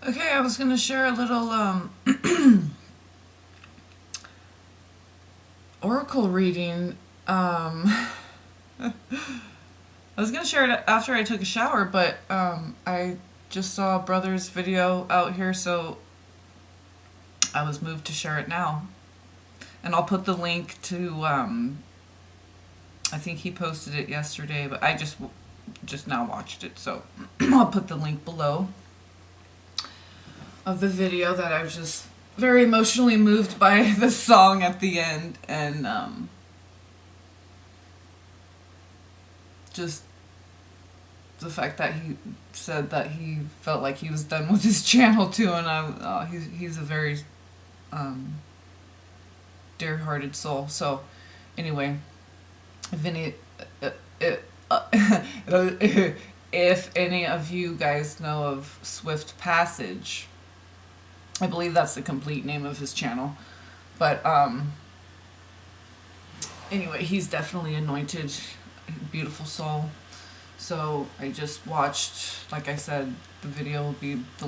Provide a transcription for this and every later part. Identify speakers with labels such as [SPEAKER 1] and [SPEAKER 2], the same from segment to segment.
[SPEAKER 1] Okay, I was going to share a little oracle reading. I was going to share it after I took a shower, but I just saw a brother's video out here, so I was moved to share it now. And I'll put the link to, I think he posted it yesterday, but I just now watched it, so I'll put the link below of the video that I was just very emotionally moved by the song at the end, and just the fact that he said that he felt like he was done with his channel too, and he's a very dear-hearted soul. So anyway, if any of you guys know of Swift Passage, I believe that's the complete name of his channel, but anyway, he's definitely anointed, beautiful soul. So I just watched, like I said, the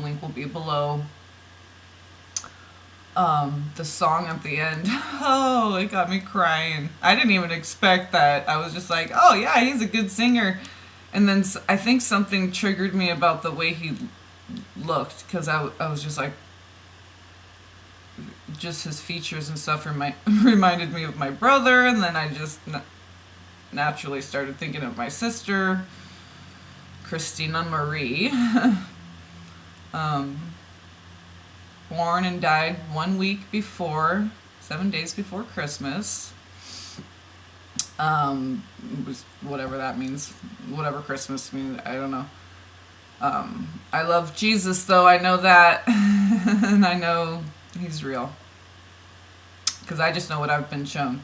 [SPEAKER 1] link will be below. The song at the end, oh, it got me crying. I didn't even expect that. I was just like, oh yeah, he's a good singer. And then I think something triggered me about the way he looked, because I was just like, just his features and stuff reminded me of my brother, and then I just naturally started thinking of my sister, Christina Marie, born and died 1 week before, 7 days before Christmas. Whatever that means, whatever Christmas means, I don't know. I love Jesus, though, I know that, and I know he's real, because I just know what I've been shown.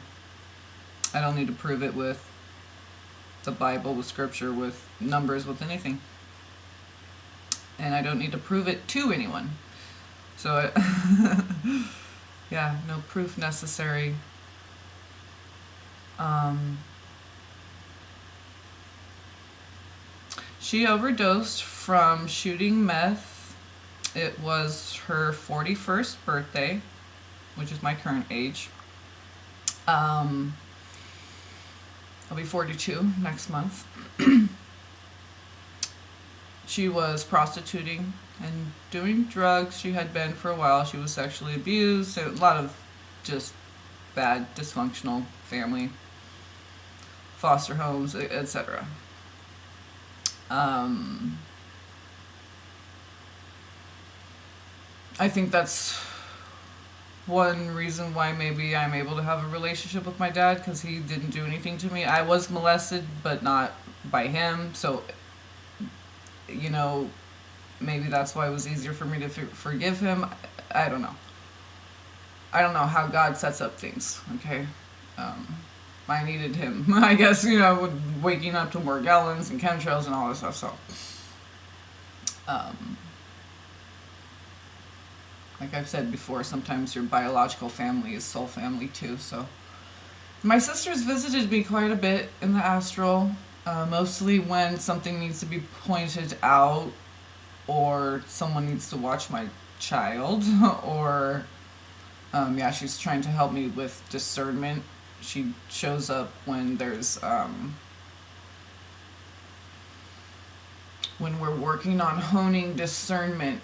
[SPEAKER 1] I don't need to prove it with the Bible, with scripture, with numbers, with anything. And I don't need to prove it to anyone. So, yeah, no proof necessary. She overdosed from shooting meth. It was her 41st birthday, which is my current age. I'll be 42 next month. She was prostituting and doing drugs. She had been for a while. She was sexually abused. A lot of just bad, dysfunctional family, foster homes, etc. I think that's one reason why maybe I'm able to have a relationship with my dad, because he didn't do anything to me. I was molested, but not by him, so, you know, maybe that's why it was easier for me to forgive him. I don't know. I don't know how God sets up things, okay? I needed him, I guess, you know, with waking up to more gallons and chemtrails and all this stuff, so. Like I've said before, sometimes your biological family is soul family too, so. My sister's visited me quite a bit in the astral, mostly when something needs to be pointed out, or someone needs to watch my child, or, yeah, she's trying to help me with discernment. She shows up when there's, when we're working on honing discernment.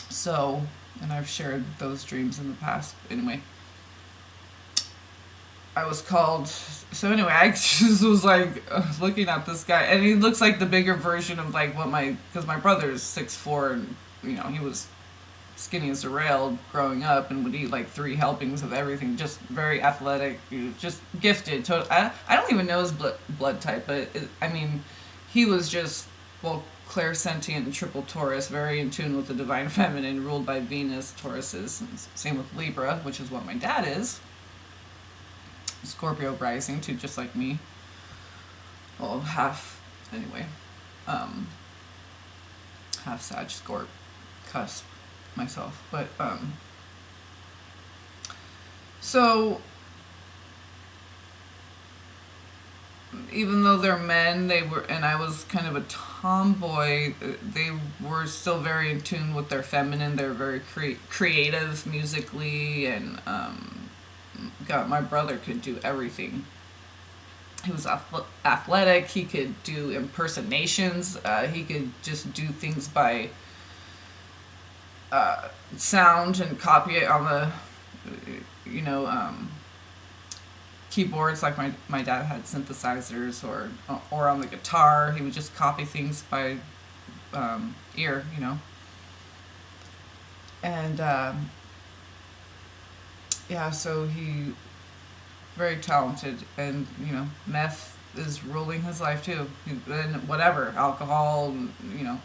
[SPEAKER 1] So, and I've shared those dreams in the past. Anyway, I was called, so anyway, I just was like looking at this guy, and he looks like the bigger version of like what because my brother's 6'4", and you know, he was skinny as a rail growing up and would eat like 3 helpings of everything, just very athletic, just gifted. I don't even know his blood type, but I mean, he was just, well, clairsentient and triple Taurus, very in tune with the divine feminine, ruled by Venus, Tauruses. Same with Libra, which is what my dad is. Scorpio rising too, just like me. Well, half, anyway. Half Sag, Scorp, cusp myself. But, so, even though they're men, and I was kind of a tomboy. They were still very in tune with their feminine. They're very creative musically, and God, my brother could do everything. He was athletic. He could do impersonations. He could just do things by sound and copy it on the, you know, keyboards. Like my dad had synthesizers, or on the guitar. He would just copy things by ear, you know. And yeah, so he very talented, and you know, meth is ruling his life too, and whatever, alcohol, you know.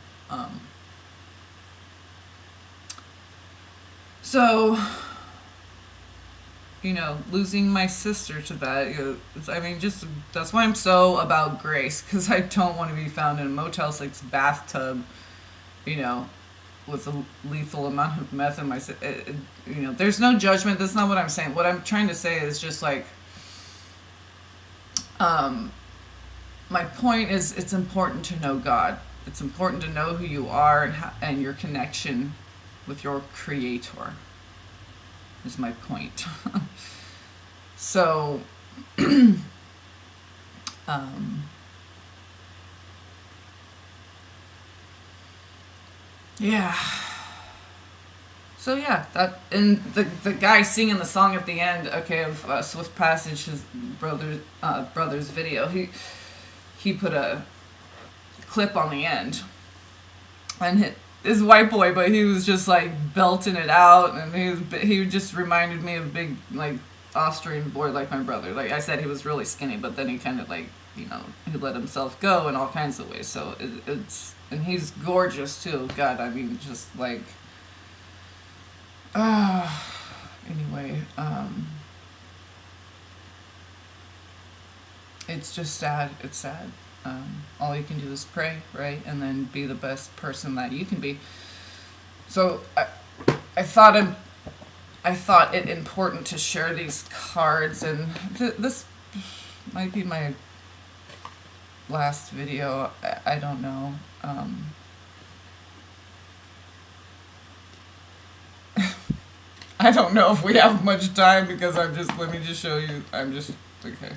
[SPEAKER 1] So, you know, losing my sister to that, you know, I mean, just that's why I'm so about grace, because I don't want to be found in a Motel 6 bathtub, you know, with a lethal amount of meth in my, you know, there's no judgment. That's not what I'm saying. What I'm trying to say is just like, my point is, it's important to know God. It's important to know who you are, and your connection with your Creator is my point. So, yeah. So yeah, that, and the guy singing the song at the end, okay, of Swift Passage, his brother's video. He put a clip on the end, and his white boy, but he was just like belting it out, and he just reminded me of a big like Austrian boy like my brother. Like I said, he was really skinny, but then he kind of like, you know, he let himself go in all kinds of ways. So it's, and he's gorgeous too. God, I mean, just like, anyway, it's just sad. It's sad. All you can do is pray, right? And then be the best person that you can be. So I thought it important to share these cards, and this might be my last video. I don't know. I don't know if we have much time, because let me just show you. Okay.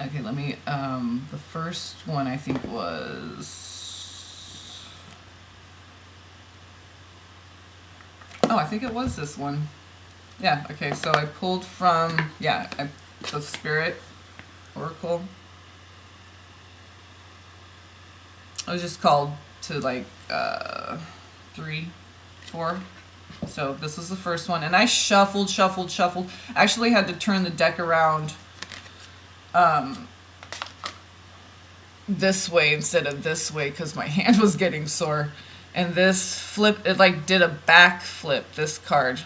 [SPEAKER 1] Okay, let me, the first one I think was, I think it was this one. Yeah, okay, so I pulled from, the Spirit Oracle. I was just called to like, 3, 4. So this was the first one, and I shuffled. Actually had to turn the deck around this way instead of this way, because my hand was getting sore. And this flip, it like did a back flip, this card,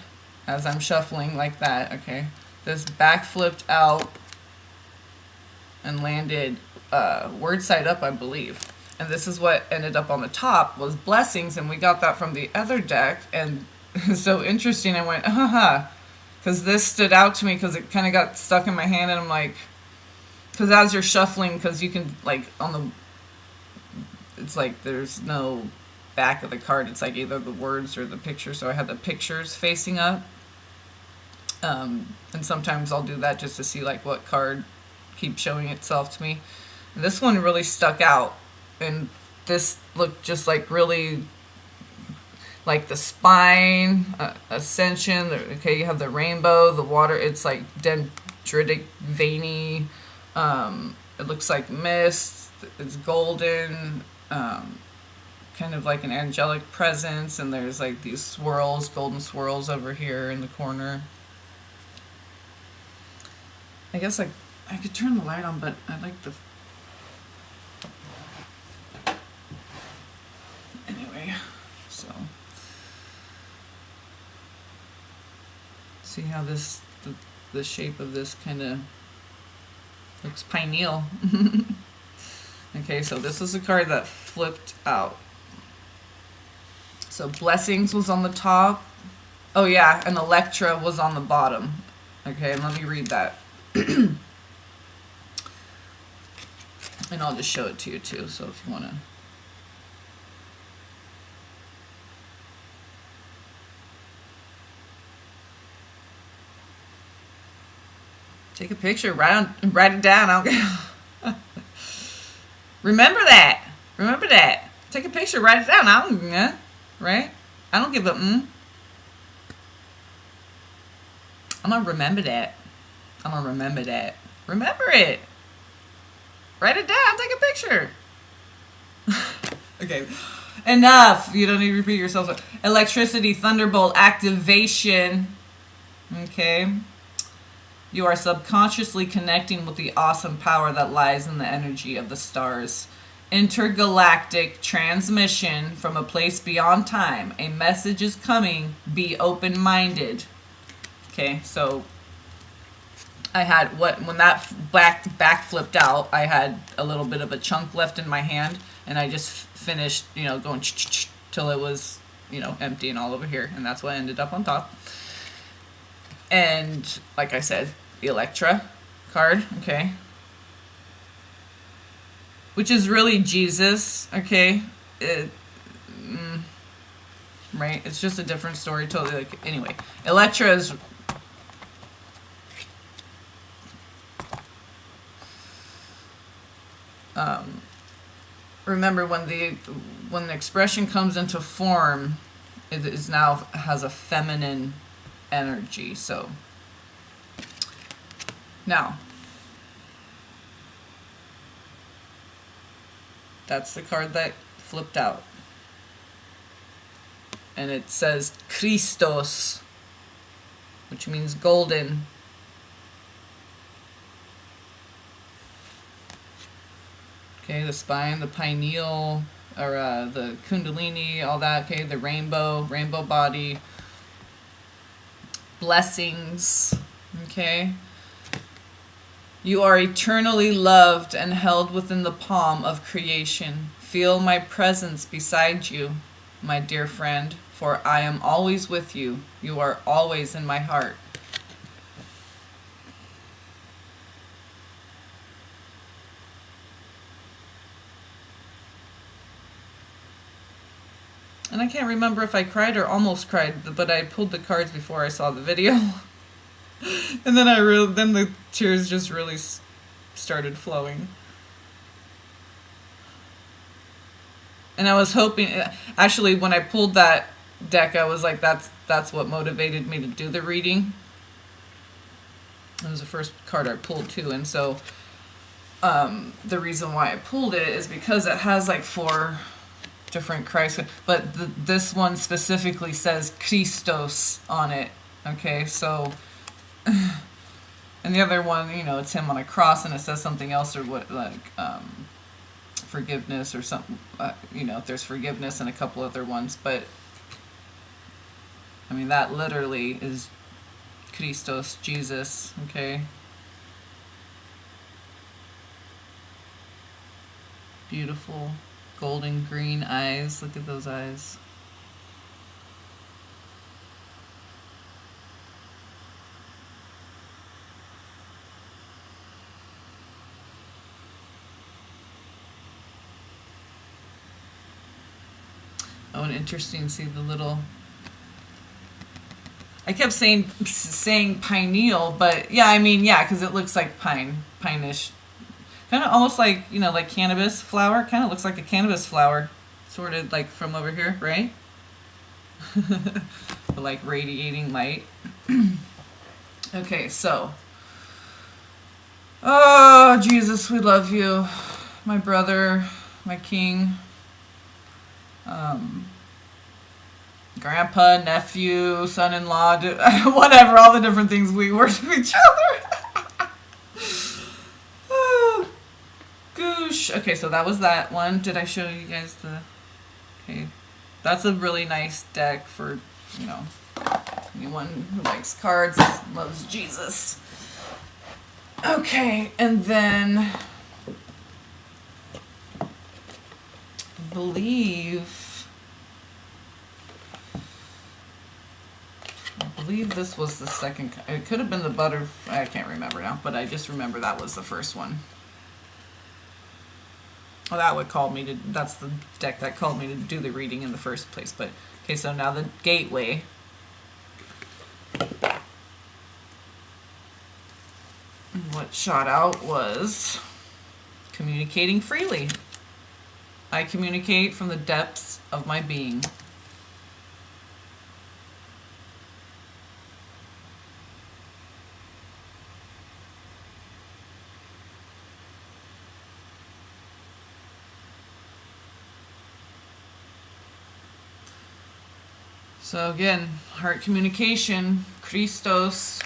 [SPEAKER 1] as I'm shuffling like that. Okay, this back flipped out and landed word side up, I believe. And this is what ended up on the top, was blessings, and we got that from the other deck. And it was so interesting. I went, because this stood out to me, because it kind of got stuck in my hand, and I'm like, because as you're shuffling, because you can, like, it's like there's no back of the card. It's like either the words or the picture. So I had the pictures facing up. And sometimes I'll do that just to see, like, what card keeps showing itself to me. And this one really stuck out. And this looked just, like, really, like, the spine, ascension. Okay, you have the rainbow, the water. It's, like, dendritic, veiny. It looks like mist. It's golden, kind of like an angelic presence, and there's like these swirls, golden swirls over here in the corner. I guess I could turn the light on, but I like the... Anyway, so see how this, the shape of this kind of looks pineal. Okay, so this is a card that flipped out. So blessings was on the top. Oh yeah, and Electra was on the bottom. Okay, and let me read that. And I'll just show it to you too, so if you want to. Take a picture, write it down. Remember that. Remember that. Take a picture, write it down. Right? I don't give a I'm gonna remember that. I'm gonna remember that. Remember it. Write it down. Take a picture. Okay. Enough. You don't need to repeat yourself. Electricity, thunderbolt, activation. Okay. You are subconsciously connecting with the awesome power that lies in the energy of the stars. Intergalactic transmission from a place beyond time. A message is coming. Be open-minded. Okay, so I had when that back flipped out, I had a little bit of a chunk left in my hand, and I just finished, going till it was, empty and all over here, and that's what ended up on top. And like I said, the Electra card, okay, which is really Jesus, okay, right? It's just a different story, totally. Like, anyway, Electra is remember when the expression comes into form, it is now has a feminine energy. So now that's the card that flipped out, and it says Christos, which means golden. Okay, the spine, the pineal, or the kundalini, all that. Okay, the rainbow body, blessings. Okay, you are eternally loved and held within the palm of creation. Feel my presence beside you, my dear friend, for I am always with you. You are always in my heart. And I can't remember if I cried or almost cried, but I pulled the cards before I saw the video. And then then the tears just really started flowing. And I was hoping, actually, when I pulled that deck, I was like, that's what motivated me to do the reading. It was the first card I pulled too, and so the reason why I pulled it is because it has like 4 different Christ, but this one specifically says Christos on it. Okay, so, and the other one, it's him on a cross, and it says something else, or what, like forgiveness or something. There's forgiveness and a couple other ones, but I mean that literally is Christos, Jesus. Okay. Beautiful. Golden green eyes. Look at those eyes. Oh, and interesting to see the little... I kept saying pineal, but yeah, I mean, yeah, because it looks like pine-ish. Kind of almost like, like cannabis flower. Kind of looks like a cannabis flower. Sort of like from over here, right? Like radiating light. Okay, so. Oh, Jesus, we love you. My brother, my king. Grandpa, nephew, son-in-law, whatever, all the different things we were to each other. Goosh. Okay, so that was that one. Did I show you guys the... Okay. That's a really nice deck for, anyone who likes cards, loves Jesus. Okay, and then... I believe this was the second. It could have been the butter. I can't remember now, but I just remember that was the first one. Well, that would call me to. That's the deck that called me to do the reading in the first place. But okay, so now the gateway. What shot out was communicating freely. I communicate from the depths of my being. So again, heart communication, Christos.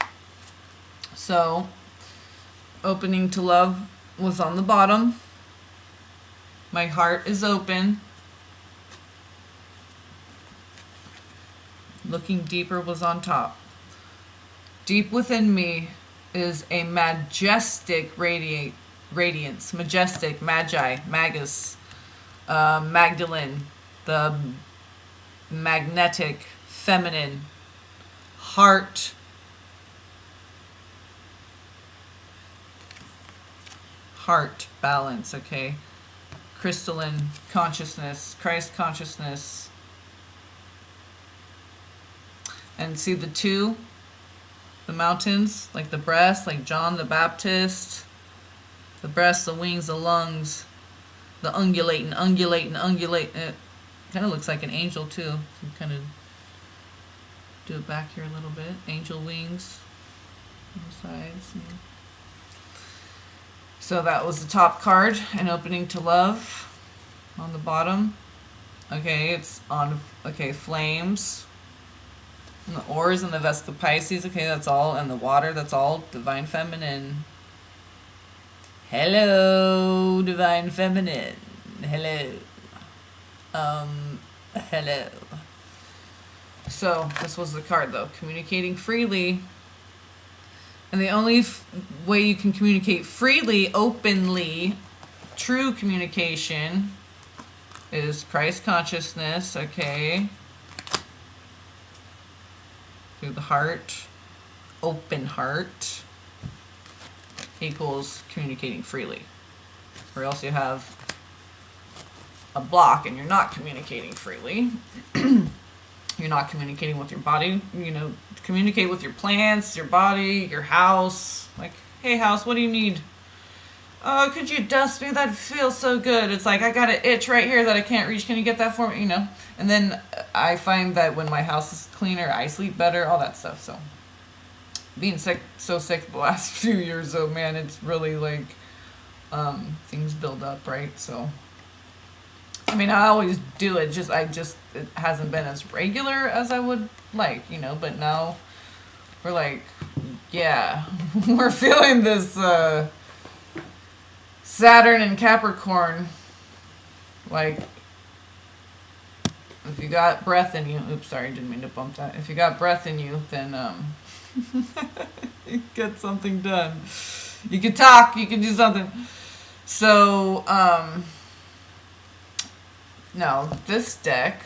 [SPEAKER 1] So opening to love was on the bottom. My heart is open. Looking deeper was on top. Deep within me is a majestic radiance. Majestic, magi, magus, Magdalene, the magnetic, feminine, heart balance, okay? Crystalline consciousness, Christ consciousness. And see the two, the mountains, like the breast, like John the Baptist, the breast, the wings, the lungs, the undulating. It kind of looks like an angel too. Kind of do it back here a little bit. Angel wings on the sides. So that was the top card, and opening to love on the bottom. Okay, it's on, okay, flames. And the oars and the Vesca Pisces, okay, that's all. And the water, that's all divine feminine. Hello, divine feminine. Hello. Hello. So, this was the card though. Communicating freely. And the only way you can communicate freely, openly, true communication is Christ consciousness, okay? Through the heart. Open heart equals communicating freely. Or else you have a block and you're not communicating freely. You're not communicating with your body. You know, communicate with your plants, your body, your house. Like, hey house, what do you need? Oh, could you dust me? That feels so good. It's like, I got an itch right here that I can't reach. Can you get that for me? You know? And then I find that when my house is cleaner, I sleep better, all that stuff. So, being so sick the last few years, oh man, it's really like, things build up, right? So, I mean, I always do it, it hasn't been as regular as I would like, you know, but now we're like, yeah, we're feeling this, Saturn and Capricorn, like, if you got breath in you, oops, sorry, didn't mean to bump that. If you got breath in you, then, you get something done. You can talk, you can do something. So, now, this deck,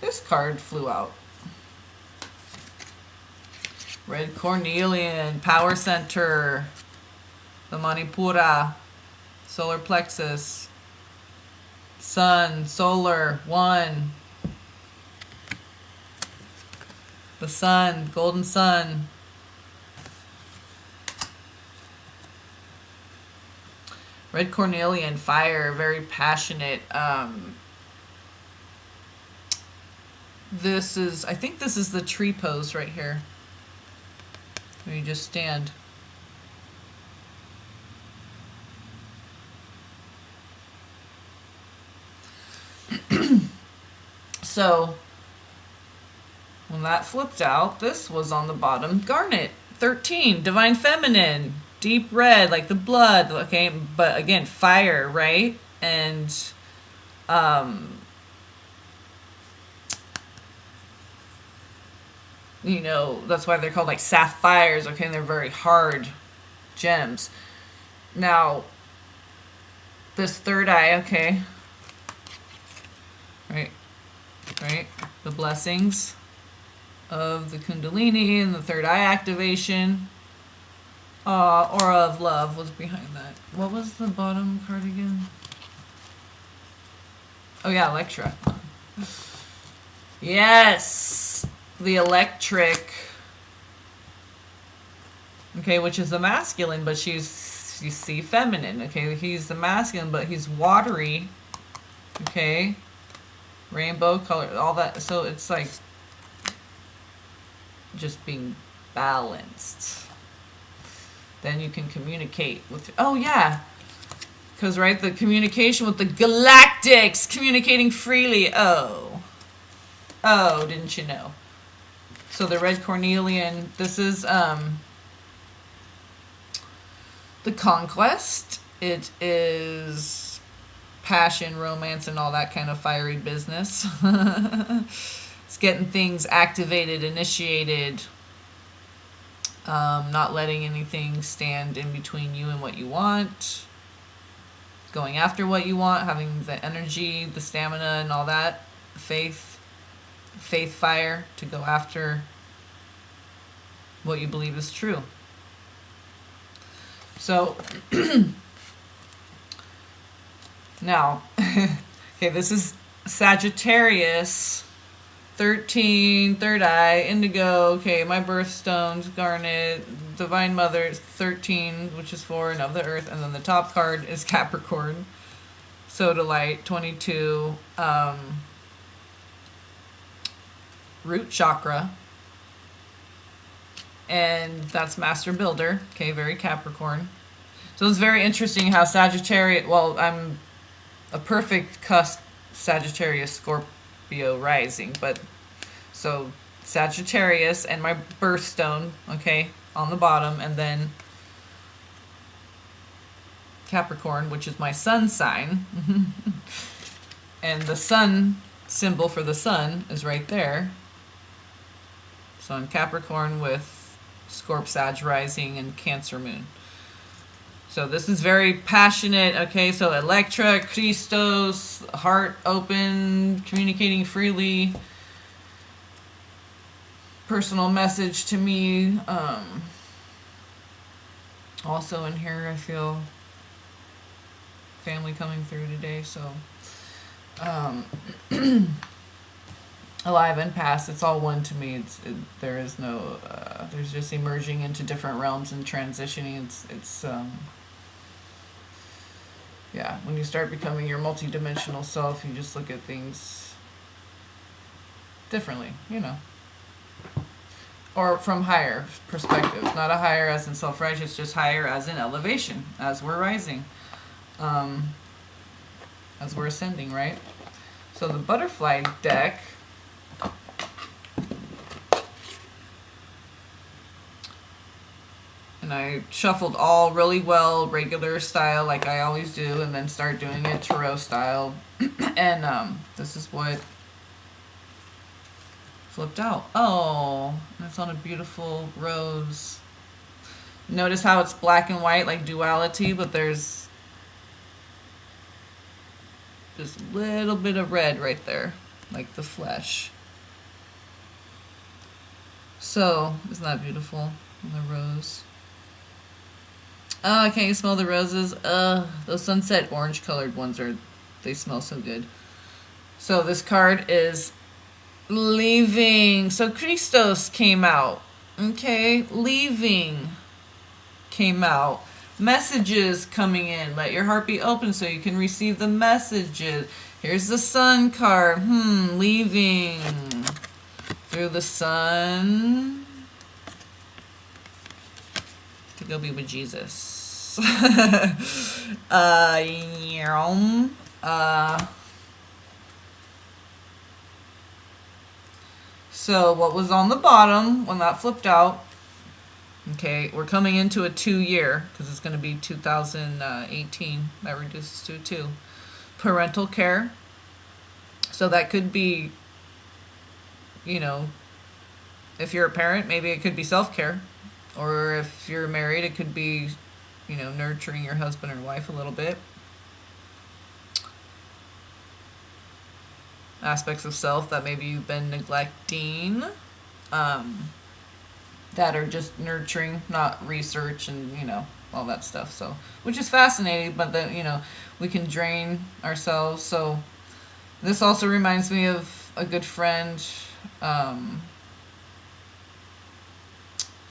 [SPEAKER 1] this card flew out. Red Cornelian, Power Center, the Manipura, Solar Plexus, Sun, Solar, 1, the Sun, Golden Sun, Red Cornelian, fire, very passionate. This is, I think this is the tree pose right here. Where you just stand. So, when that flipped out, this was on the bottom. Garnet, 13, Divine Feminine. Deep red, like the blood, okay? But again, fire, right? And, you know, that's why they're called like sapphires, okay? And they're very hard gems. Now, this third eye, okay? Right? The blessings. of the Kundalini and the third eye activation. Aura of love was behind that. What was the bottom card again? Oh yeah, Electra. Yes! The electric. Okay, which is the masculine, but she's, you see, feminine. Okay, he's the masculine, but he's watery. Okay. Rainbow color, all that. So it's like just being balanced. Then you can communicate with, oh yeah, because right, the communication with the galactics, communicating freely. Oh, didn't you know? So the red cornelian, this is the conquest. It is passion, romance, and all that kind of fiery business. It's getting things activated, initiated. Not letting anything stand in between you and what you want. Going after what you want, having the energy, the stamina, and all that. Faith fire to go after what you believe is true. So, now, okay, this is Sagittarius. 13, third eye, indigo, okay, my birthstones, garnet, divine mother, 13, which is 4, and of the earth, and then the top card is Capricorn, sodalite, 22, root chakra, and that's master builder, okay, very Capricorn. So it's very interesting how Sagittarius, well, I'm a perfect cusp Sagittarius Scorpio rising, but so Sagittarius and my birthstone, okay, on the bottom, and then Capricorn, which is my sun sign. And the sun symbol for the sun is right there. So I'm Capricorn with Scorp Sag rising and Cancer moon. So this is very passionate, okay, so Electra, Christos, heart open, communicating freely, personal message to me. Also in here I feel family coming through today, so alive and past, it's all one to me. There is no, there's just emerging into different realms and transitioning. It's yeah, when you start becoming your multidimensional self, you just look at things differently, you know. Or from higher perspectives. Not a higher as in self-righteous, just higher as in elevation, as we're rising. As we're ascending, right? So the butterfly deck, and I shuffled all really well, regular style, like I always do, and then start doing it tarot style. And this is what flipped out. Oh, and it's on a beautiful rose. Notice how it's black and white, like duality, but there's just a little bit of red right there, like the flesh. So, isn't that beautiful? The rose. Oh, can't you smell the roses? Those sunset orange colored ones they smell so good. So this card is leaving. So Christos came out. Okay, leaving came out. Messages coming in. Let your heart be open so you can receive the messages. Here's the sun card. Leaving through the sun to go be with Jesus. So what was on the bottom when that flipped out? Okay, we're coming into a 2-year because it's going to be 2018. That reduces to a 2. Parental care. So that could be, you know, if you're a parent, maybe it could be self-care. Or if you're married, it could be, you know, nurturing your husband or wife a little bit. Aspects of self that maybe you've been neglecting. that are just nurturing, not research and, all that stuff. So, which is fascinating, but then, we can drain ourselves. So, this also reminds me of a good friend.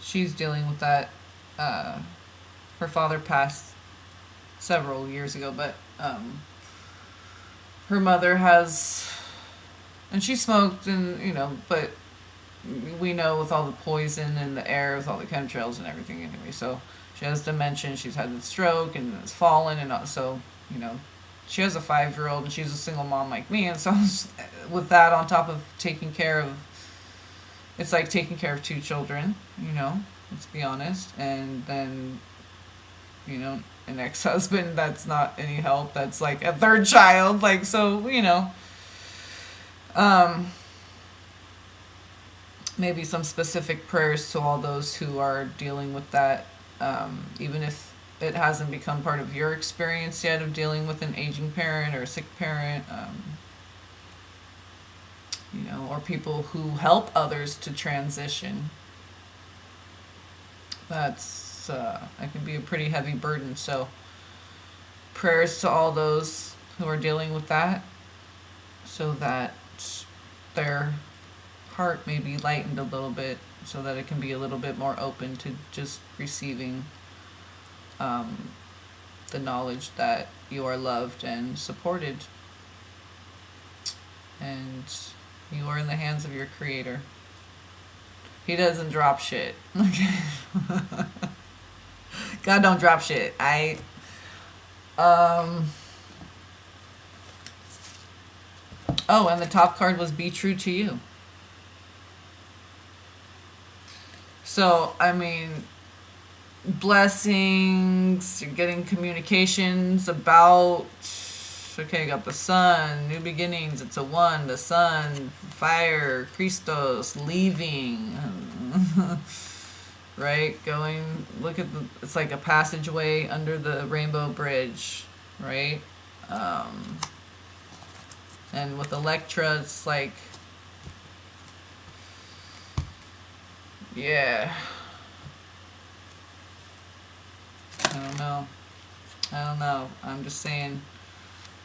[SPEAKER 1] She's dealing with that. Her father passed several years ago, but her mother has, and she smoked, and but we know with all the poison in the air, with all the chemtrails and everything anyway. So she has dementia, she's had a stroke and has fallen, and so she has a 5-year-old, and she's a single mom like me, and so with that on top of taking care of, it's like taking care of 2 children, let's be honest, and then an ex-husband that's not any help, that's like a 3rd child, like, so maybe some specific prayers to all those who are dealing with that, even if it hasn't become part of your experience yet of dealing with an aging parent or a sick parent, or people who help others to transition. That can be a pretty heavy burden. So prayers to all those who are dealing with that, so that their heart may be lightened a little bit, so that it can be a little bit more open to just receiving the knowledge that you are loved and supported, and you are in the hands of your Creator. He doesn't drop shit. Okay. God don't drop shit. Oh, and the top card was be true to you. So, I mean, blessings, you're getting communications about, okay, I got the sun, new beginnings, it's a 1, the sun, fire, Christos, leaving, right, going, look at it's like a passageway under the rainbow bridge, right, and with Electra, it's like, yeah, I don't know, I'm just saying,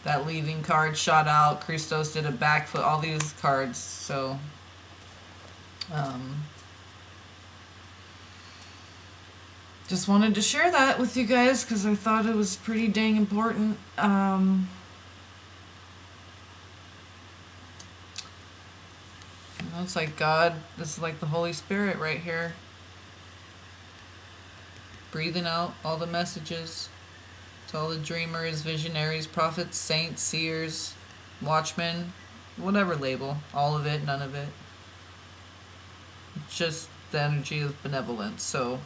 [SPEAKER 1] that leaving card shot out, Christos did a backflip, all these cards, so, just wanted to share that with you guys, because I thought it was pretty dang important. It's like God, this is like the Holy Spirit right here, breathing out all the messages to all the dreamers, visionaries, prophets, saints, seers, watchmen, whatever label, all of it, none of it. It's just the energy of benevolence. So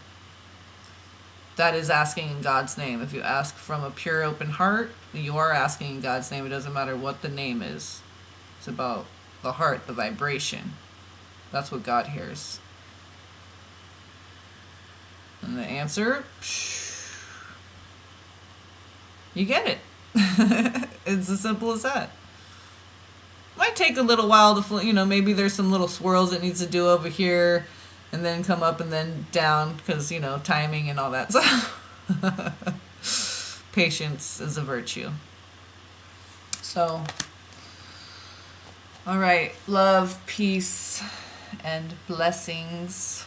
[SPEAKER 1] that is asking in God's name. If you ask from a pure, open heart, you are asking in God's name. It doesn't matter what the name is. It's about the heart, the vibration. That's what God hears. And the answer, you get it. It's as simple as that. Might take a little while to, maybe there's some little swirls it needs to do over here, and then come up and then down, because, timing and all that. So patience is a virtue. So, all right, love, peace, and blessings.